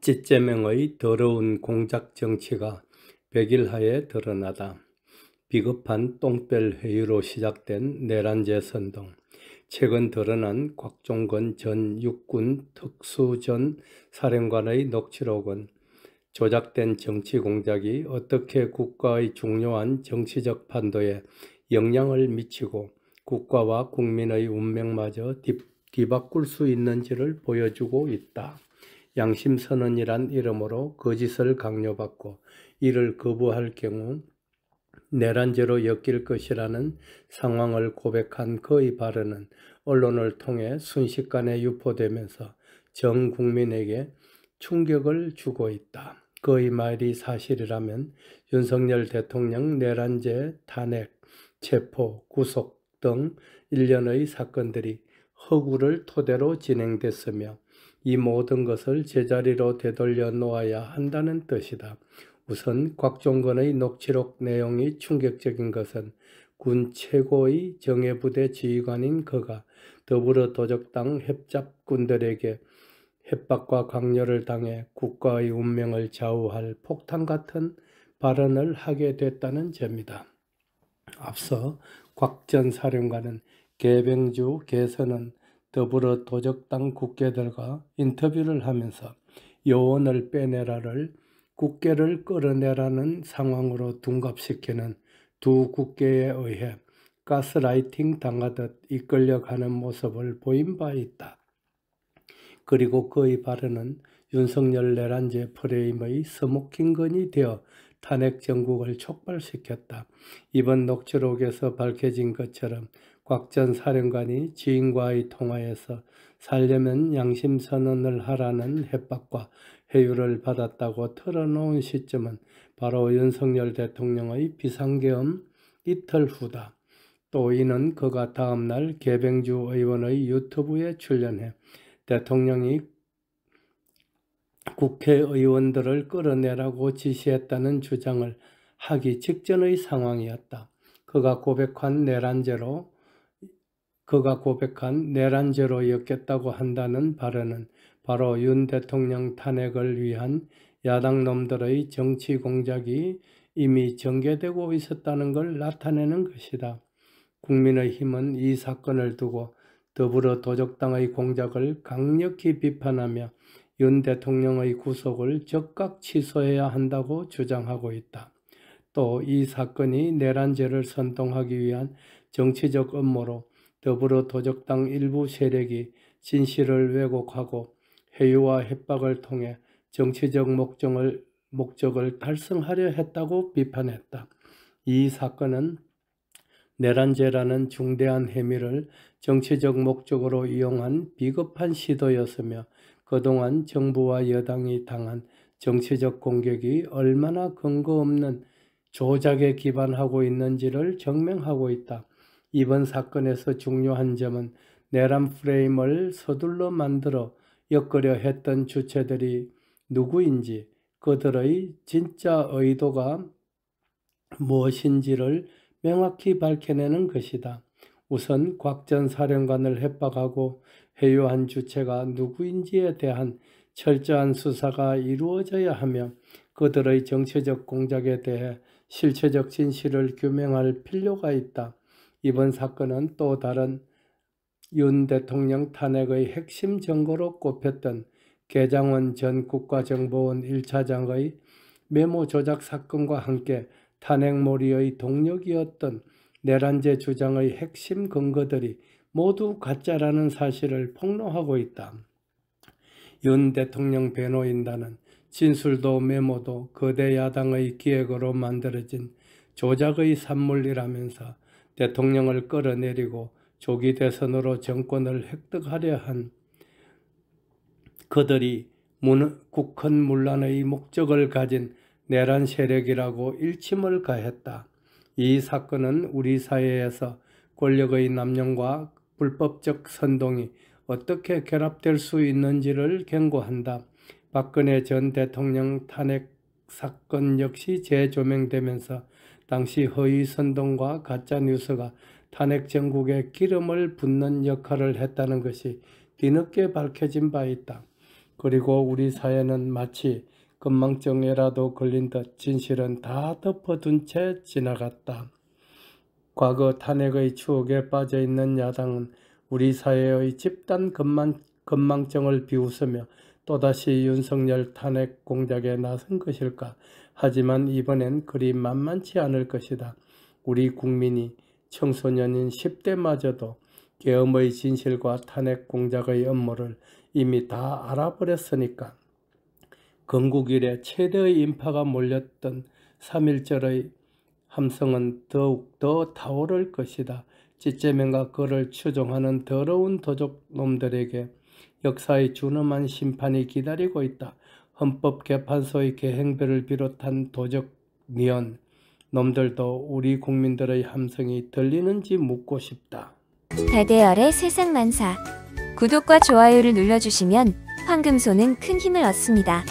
찌째명의 더러운 공작 정치가 100일 하에 드러나다. 비겁한 똥별 회유로 시작된 내란제 선동. 최근 드러난 곽종건 전 육군 특수전 사령관의 녹취록은 조작된 정치 공작이 어떻게 국가의 중요한 정치적 판도에 영향을 미치고 국가와 국민의 운명마저 뒤바꿀 수 있는지를 보여주고 있다. 양심선언이란 이름으로 거짓을 강요받고 이를 거부할 경우 내란죄로 엮일 것이라는 상황을 고백한 그의 발언은 언론을 통해 순식간에 유포되면서 전 국민에게 충격을 주고 있다. 그의 말이 사실이라면 윤석열 대통령 내란죄 탄핵, 체포, 구속 등 일련의 사건들이 허구를 토대로 진행됐으며 이 모든 것을 제자리로 되돌려 놓아야 한다는 뜻이다. 우선 곽종건의 녹취록 내용이 충격적인 것은 군 최고의 정예부대 지휘관인 그가 더불어도적당 협잡군들에게 협박과 강요를 당해 국가의 운명을 좌우할 폭탄 같은 발언을 하게 됐다는 점이다. 앞서 곽 전 사령관은 개병주 개선은 더불어도적당 국회들과 인터뷰를 하면서 요원을 빼내라를 국회를 끌어내라는 상황으로 둔갑시키는 두 국회에 의해 가스라이팅 당하듯 이끌려가는 모습을 보인 바 있다. 그리고 그의 발언은 윤석열 내란죄 프레임의 스모킹건이 되어 탄핵 정국을 촉발시켰다. 이번 녹취록에서 밝혀진 것처럼 곽 전 사령관이 지인과의 통화에서 살려면 양심선언을 하라는 협박과 회유를 받았다고 털어놓은 시점은 바로 윤석열 대통령의 비상계엄 이틀 후다. 또 이는 그가 다음날 개병주 의원의 유튜브에 출연해 대통령이 국회의원들을 끌어내라고 지시했다는 주장을 하기 직전의 상황이었다. 그가 고백한 내란죄로 엮였다고 한다는 발언은 바로 윤 대통령 탄핵을 위한 야당 놈들의 정치 공작이 이미 전개되고 있었다는 걸 나타내는 것이다. 국민의힘은 이 사건을 두고 더불어도적당의 공작을 강력히 비판하며 윤 대통령의 구속을 즉각 취소해야 한다고 주장하고 있다. 또 이 사건이 내란죄를 선동하기 위한 정치적 음모로 더불어도적당 일부 세력이 진실을 왜곡하고 회유와 협박을 통해 정치적 목적을 달성하려 했다고 비판했다. 이 사건은 내란죄라는 중대한 혐의를 정치적 목적으로 이용한 비겁한 시도였으며 그동안 정부와 여당이 당한 정치적 공격이 얼마나 근거 없는 조작에 기반하고 있는지를 증명하고 있다. 이번 사건에서 중요한 점은 내란 프레임을 서둘러 만들어 엮으려 했던 주체들이 누구인지 그들의 진짜 의도가 무엇인지를 명확히 밝혀내는 것이다. 우선 곽 전 사령관을 협박하고 회유한 주체가 누구인지에 대한 철저한 수사가 이루어져야 하며 그들의 정치적 공작에 대해 실체적 진실을 규명할 필요가 있다. 이번 사건은 또 다른 윤 대통령 탄핵의 핵심 증거로 꼽혔던 계장원 전 국가정보원 1차장의 메모 조작 사건과 함께 탄핵몰이의 동력이었던 내란죄 주장의 핵심 근거들이 모두 가짜라는 사실을 폭로하고 있다. 윤 대통령 변호인단은 진술도 메모도 거대 야당의 기획으로 만들어진 조작의 산물이라면서 대통령을 끌어내리고 조기 대선으로 정권을 획득하려 한 그들이 국헌 문란의 목적을 가진 내란 세력이라고 일침을 가했다. 이 사건은 우리 사회에서 권력의 남용과 불법적 선동이 어떻게 결합될 수 있는지를 경고한다. 박근혜 전 대통령 탄핵 사건 역시 재조명되면서 당시 허위 선동과 가짜뉴스가 탄핵 정국에 기름을 붓는 역할을 했다는 것이 뒤늦게 밝혀진 바 있다. 그리고 우리 사회는 마치 건망증에라도 걸린 듯 진실은 다 덮어둔 채 지나갔다. 과거 탄핵의 추억에 빠져있는 야당은 우리 사회의 집단 건망증을 비웃으며 또다시 윤석열 탄핵 공작에 나선 것일까? 하지만 이번엔 그리 만만치 않을 것이다. 우리 국민이 청소년인 10대마저도 계엄의 진실과 탄핵 공작의 음모를 이미 다 알아버렸으니까. 건국 이래 최대의 인파가 몰렸던 3.1절의 함성은 더욱 더 타오를 것이다. 찌째면과 그를 추종하는 더러운 도적놈들에게 역사의 준엄한 심판이 기다리고 있다. 헌법재판소의 개행별을 비롯한 도적니언 놈들도 우리 국민들의 함성이 들리는지 묻고 싶다. 달대열의 세상만사. 구독과 좋아요를 눌러주시면 황금소는 큰 힘을 얻습니다.